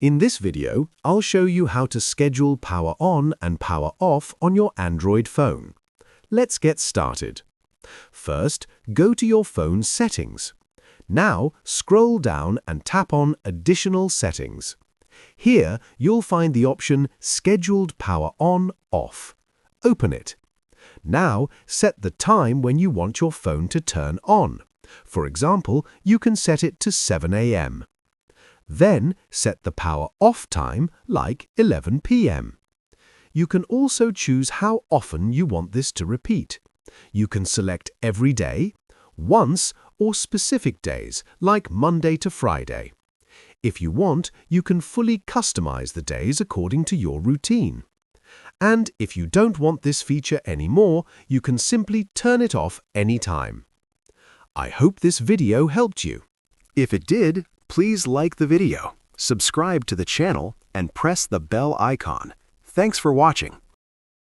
In this video, I'll show you how to schedule power on and power off on your Android phone. Let's get started. First, go to your phone's settings. Now, scroll down and tap on Additional Settings. Here, you'll find the option Scheduled Power On/Off. Open it. Now, set the time when you want your phone to turn on. For example, you can set it to 7 a.m. Then, set the power off time, like 11 p.m. You can also choose how often you want this to repeat. You can select every day, once, or specific days, like Monday to Friday. If you want, you can fully customize the days according to your routine. And if you don't want this feature anymore, you can simply turn it off anytime. I hope this video helped you. If it did, please like the video, subscribe to the channel, and press the bell icon. Thanks for watching.